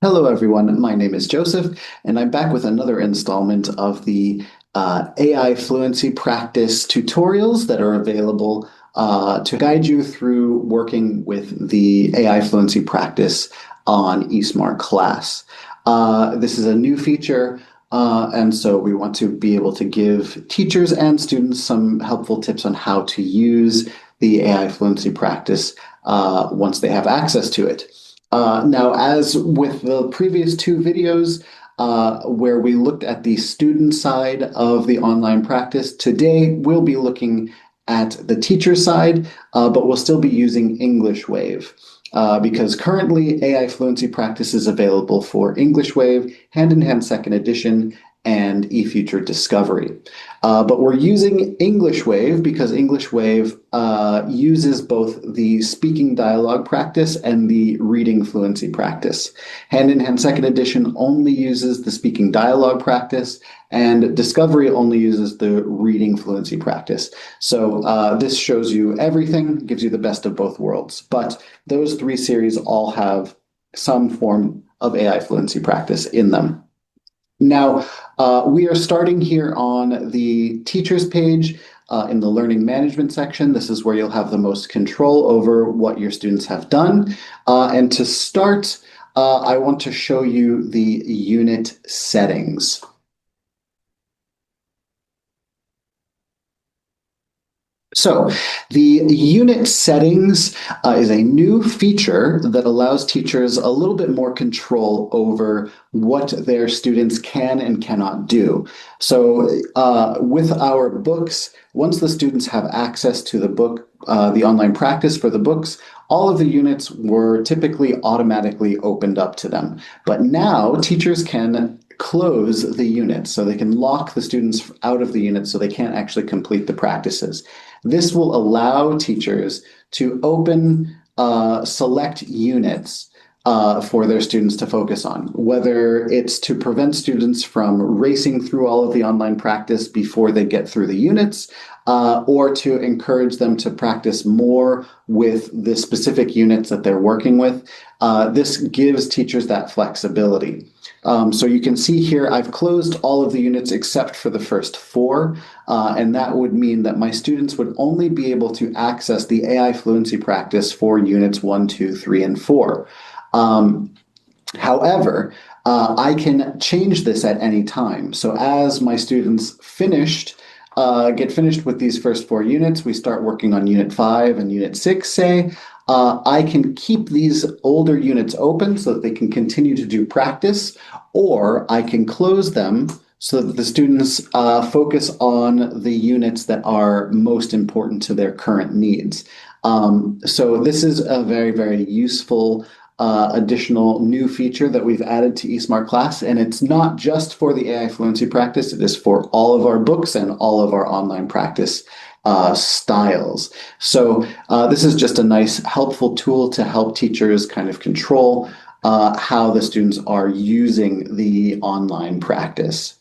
Hello, everyone. My name is Joseph, and I'm back with another installment of the AI fluency practice tutorials that are available to guide you through working with the AI fluency practice on eSmart Class. This is a new feature, and so we want to be able to give teachers and students some helpful tips on how to use the AI fluency practice once they have access to it. Now, as with the previous two videos, where we looked at the student side of the online practice, today we'll be looking at the teacher side, but we'll still be using English Wave. Because currently AI fluency practice is available for English Wave, Hand-in-Hand Second Edition, and eFuture Discovery. But we're using English Wave because English Wave uses both the speaking dialogue practice and the reading fluency practice. Hand-in-Hand Second Edition only uses the speaking dialogue practice, and Discovery only uses the reading fluency practice. So this shows you everything, gives you the best of both worlds. But those three series all have some form of AI fluency practice in them. Now, we are starting here on the teachers page in the learning management section. This is where you'll have the most control over what your students have done. And to start, I want to show you the unit settings. So the unit settings is a new feature that allows teachers a little bit more control over what their students can and cannot do. So with our books, once the students have access to the book, the online practice for the books, all of the units were typically automatically opened up to them. But now teachers can close the units, so they can lock the students out of the unit so they can't actually complete the practices. This will allow teachers to open select units for their students to focus on, whether it's to prevent students from racing through all of the online practice before they get through the units, or to encourage them to practice more with the specific units that they're working with. This gives teachers that flexibility. So you can see here, I've closed all of the units except for the first four, and that would mean that my students would only be able to access the AI fluency practice for units 1, 2, 3, and 4. However, I can change this at any time. So as my students get finished with these first four units, we start working on unit 5 and unit 6, say, I can keep these older units open so that they can continue to do practice, or I can close them so that the students focus on the units that are most important to their current needs. So this is a very, very useful additional new feature that we've added to eSmart Class, and it's not just for the AI fluency practice, it is for all of our books and all of our online practice styles. So this is just a nice helpful tool to help teachers kind of control how the students are using the online practice.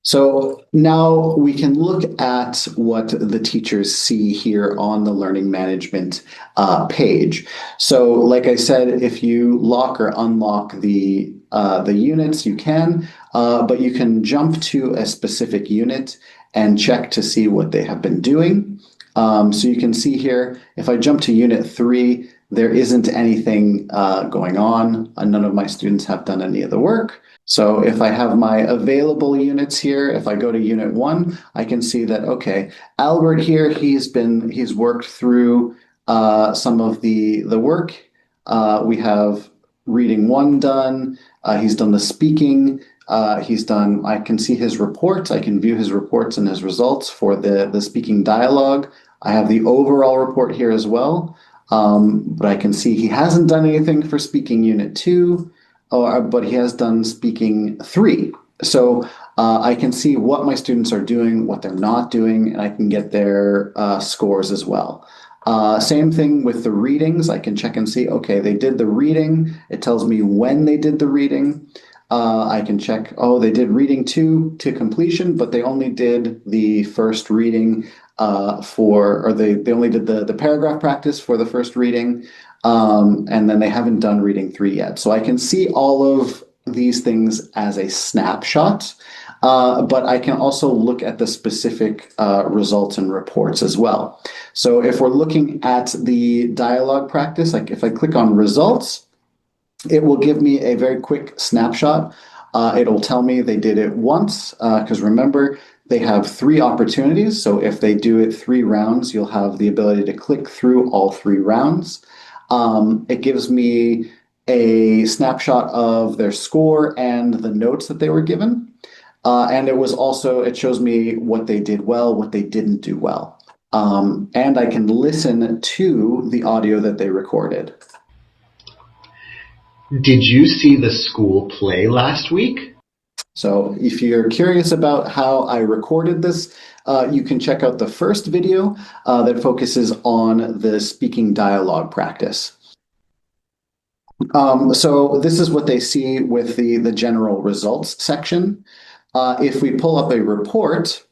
So now we can look at what the teachers see here on the learning management page. So like I said, if you lock or unlock the units, you can, but you can jump to a specific unit and check to see what they have been doing. So you can see here, if I jump to unit 3, there isn't anything going on. None of my students have done any of the work. So if I have my available units here, if I go to unit 1, I can see that, okay, Albert here, he's worked through some of the work. We have reading 1 done. He's done the speaking. I can see his reports. I can view his reports and his results for the speaking dialogue. I have the overall report here as well. But I can see he hasn't done anything for speaking unit 2. But he has done speaking 3. So I can see what my students are doing, what they're not doing, and I can get their scores as well. Same thing with the readings. I can check and see, okay, they did the reading. It tells me when they did the reading. I can check, oh, they did reading 2 to completion, but they only did the first reading they only did the paragraph practice for the first reading. And then they haven't done reading three yet. So I can see all of these things as a snapshot, but I can also look at the specific results and reports as well. So if we're looking at the dialogue practice, like if I click on results, it will give me a very quick snapshot. It'll tell me they did it once, because remember, they have three opportunities. So if they do it 3 rounds, you'll have the ability to click through all 3 rounds. It gives me a snapshot of their score and the notes that they were given. And it shows me what they did well, what they didn't do well. And I can listen to the audio that they recorded. Did you see the school play last week? So if you're curious about how I recorded this, you can check out the first video that focuses on the speaking dialogue practice. So this is what they see with the general results section. If we pull up a report,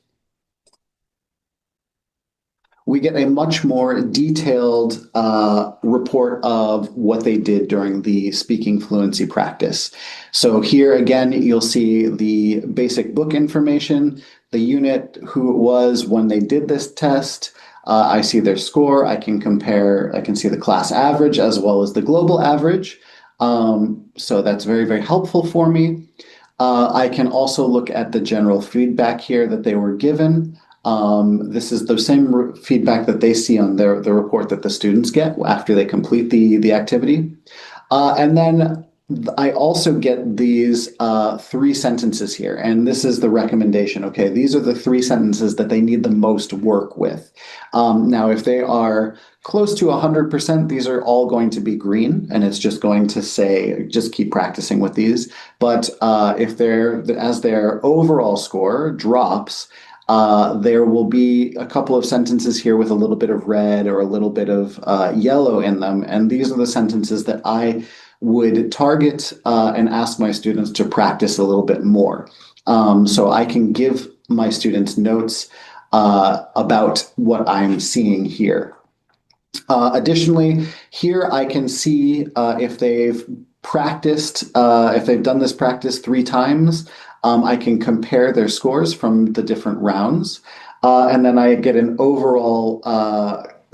we get a much more detailed report of what they did during the speaking fluency practice. So here again, you'll see the basic book information, the unit, who it was, when they did this test. I see their score. I can see the class average as well as the global average. So that's very, very helpful for me. I can also look at the general feedback here that they were given. This is the same feedback that they see on the report that the students get after they complete the activity. And then I also get these 3 sentences here, and this is the recommendation. Okay, these are the 3 sentences that they need the most work with. Now, if they are close to 100%, these are all going to be green, and it's just going to say, just keep practicing with these. But if as their overall score drops, there will be a couple of sentences here with a little bit of red or a little bit of yellow in them, and these are the sentences that I would target and ask my students to practice a little bit more. So I can give my students notes about what I'm seeing here. Additionally, here I can see if they've if they've done this practice 3 times, I can compare their scores from the different rounds, and then I get an overall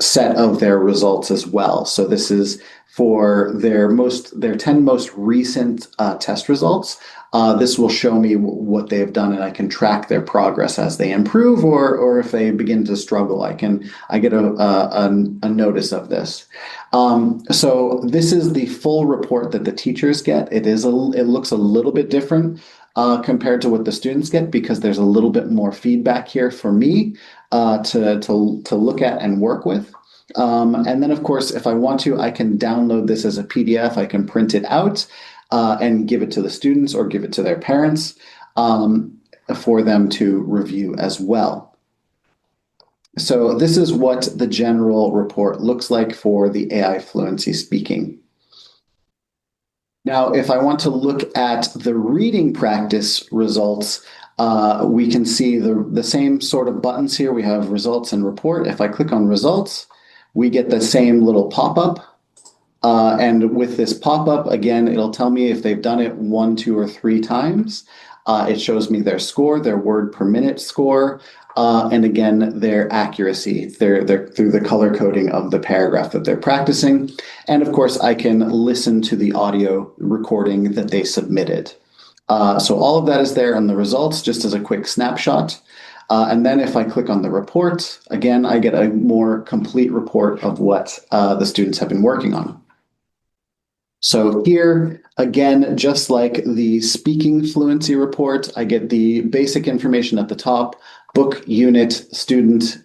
set of their results as well. So this is for their 10 most recent test results. This will show me what they've done, and I can track their progress as they improve, or if they begin to struggle, I get a notice of this. So this is the full report that the teachers get. It looks a little bit different compared to what the students get, because there's a little bit more feedback here for me to look at and work with. And then, of course, if I want to, I can download this as a PDF. I can print it out and give it to the students or give it to their parents for them to review as well. So this is what the general report looks like for the AI fluency speaking. Now, if I want to look at the reading practice results, we can see the same sort of buttons here. We have results and report. If I click on results, we get the same little pop-up. And with this pop-up, again, it'll tell me if they've done it 1, 2, or 3 times. It shows me their score, their word per minute score, and again, their accuracy, through the color coding of the paragraph that they're practicing. And of course, I can listen to the audio recording that they submitted. So all of that is there in the results, just as a quick snapshot. And then if I click on the report, again, I get a more complete report of what the students have been working on. So here, again, just like the speaking fluency report, I get the basic information at the top: book, unit, student,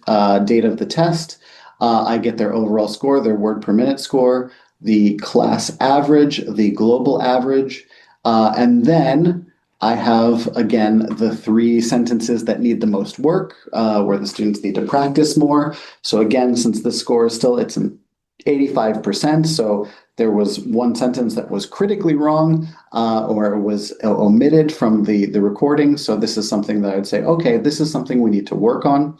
date of the test. I get their overall score, their word per minute score, the class average, the global average, and then I have, again, the 3 sentences that need the most work, where the students need to practice more. So again, since the score is it's an 85%, so there was 1 sentence that was critically wrong, or was omitted from the recording. So this is something that I'd say, okay, this is something we need to work on.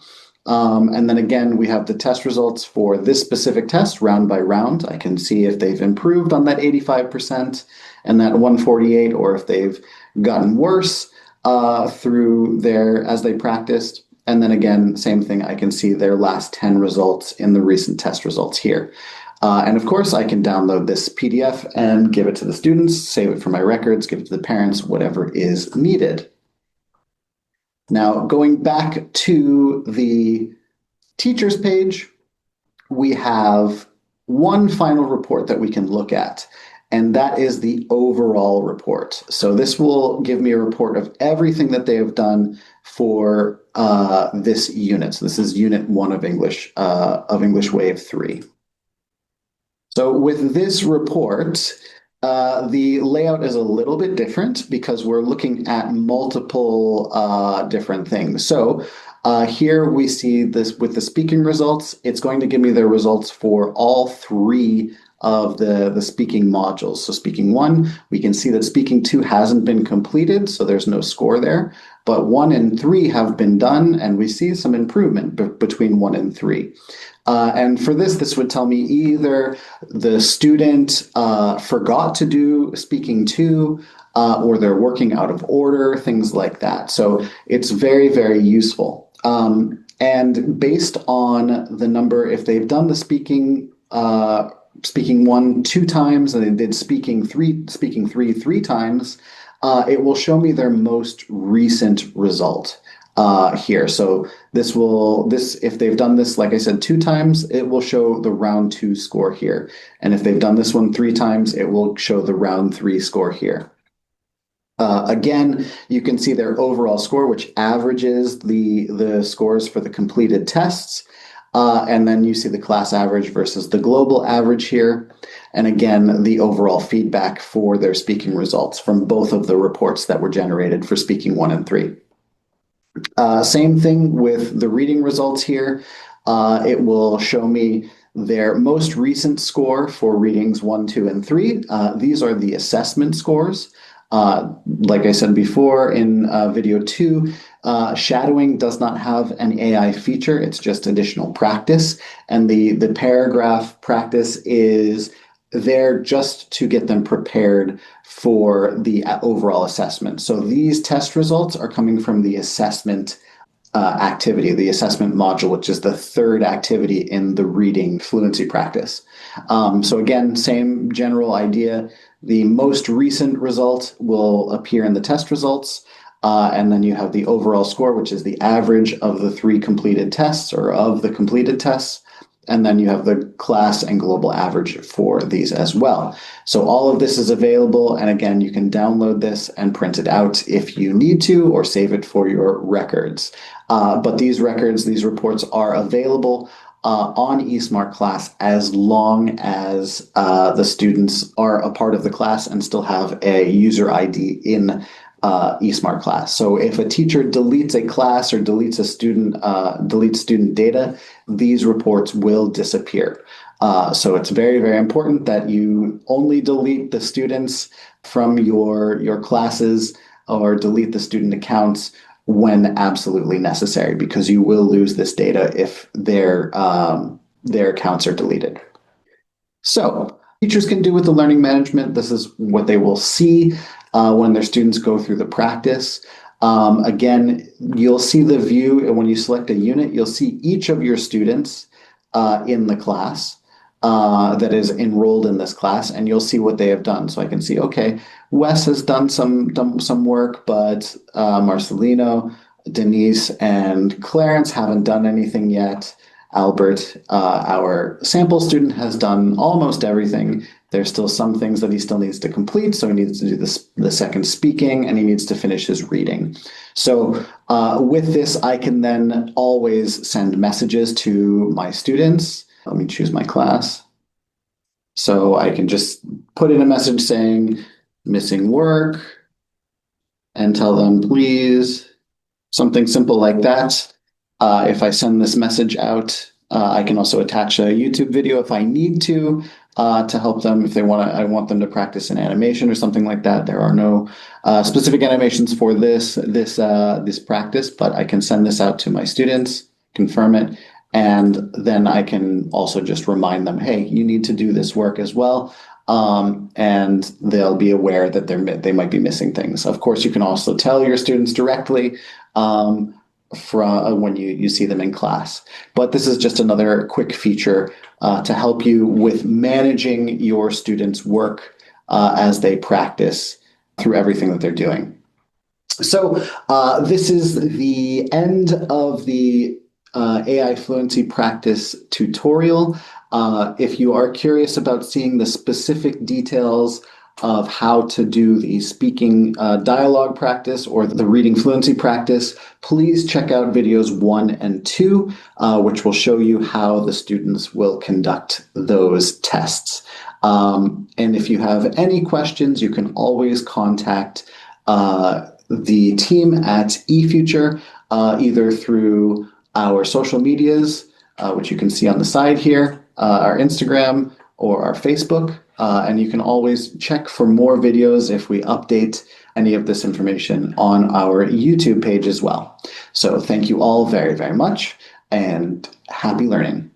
And then again, we have the test results for this specific test round by round. I can see if they've improved on that 85% and that 148, or if they've gotten worse as they practiced. And then again, same thing, I can see their last 10 results in the recent test results here. And of course, I can download this PDF and give it to the students, save it for my records, give it to the parents, whatever is needed. Now, going back to the teachers page, we have one final report that we can look at, and that is the overall report. So this will give me a report of everything that they have done for this unit. So this is Unit 1 of English Wave 3. So with this report, the layout is a little bit different because we're looking at multiple different things. So here we see this with the speaking results. It's going to give me the results for all three of the speaking modules. So speaking 1, we can see that speaking 2 hasn't been completed, so there's no score there. But 1 and 3 have been done, and we see some improvement between 1 and 3. And for this would tell me either the student forgot to do speaking 2, or they're working out of order, things like that. So it's very, very useful. And based on the number, if they've done the speaking 1 2 times and they did speaking 3 3 times, it will show me their most recent result here. So if they've done this, like I said, 2 times, it will show the round 2 score here. And if they've done this one 3 times, it will show the round 3 score here. Again, you can see their overall score, which averages the scores for the completed tests. And then you see the class average versus the global average here. And again, the overall feedback for their speaking results from both of the reports that were generated for speaking 1 and 3. Same thing with the reading results here. It will show me their most recent score for readings 1, 2, and 3. These are the assessment scores. Like I said before in video 2, shadowing does not have an AI feature. It's just additional practice. And the paragraph practice is there just to get them prepared for the overall assessment. So these test results are coming from the assessment activity, the assessment module, which is the third activity in the reading fluency practice. So again, same general idea. The most recent result will appear in the test results. And then you have the overall score, which is the average of the 3 completed tests or of the completed tests. And then you have the class and global average for these as well. So all of this is available. And again, you can download this and print it out if you need to, or save it for your records. But these reports are available on eSmartClass as long as the students are a part of the class and still have a user ID in eSmartClass. So if a teacher deletes a class or deletes student data, these reports will disappear. So it's very, very important that you only delete the students from your classes or delete the student accounts when absolutely necessary, because you will lose this data if their accounts are deleted. So teachers can do with the learning management. This is what they will see when their students go through the practice. Again, you'll see the view, and when you select a unit, you'll see each of your students in the class that is enrolled in this class, and you'll see what they have done. So I can see, okay, Wes has done some work, but Marcelino, Denise, and Clarence haven't done anything yet. Albert, our sample student, has done almost everything. There's still some things that he still needs to complete. So he needs to do the second speaking, and he needs to finish his reading. So with this, I can then always send messages to my students. Let me choose my class. So I can just put in a message saying missing work and tell them, please, something simple like that. If I send this message out, I can also attach a YouTube video if I need to help them if they I want them to practice an animation or something like that. There are no specific animations for this practice, but I can send this out to my students. confirm it, and then I can also just remind them, hey, you need to do this work as well. And they'll be aware that they might be missing things. Of course, you can also tell your students directly from when you see them in class. But this is just another quick feature to help you with managing your students' work as they practice through everything that they're doing. So this is the end of the AI fluency practice tutorial. If you are curious about seeing the specific details of how to do the speaking dialogue practice or the reading fluency practice, please check out videos 1 and 2, which will show you how the students will conduct those tests. And if you have any questions, you can always contact the team at eFuture, either through our social medias, which you can see on the side here, our Instagram or our Facebook. And you can always check for more videos if we update any of this information on our YouTube page as well. So thank you all very, very much, and happy learning.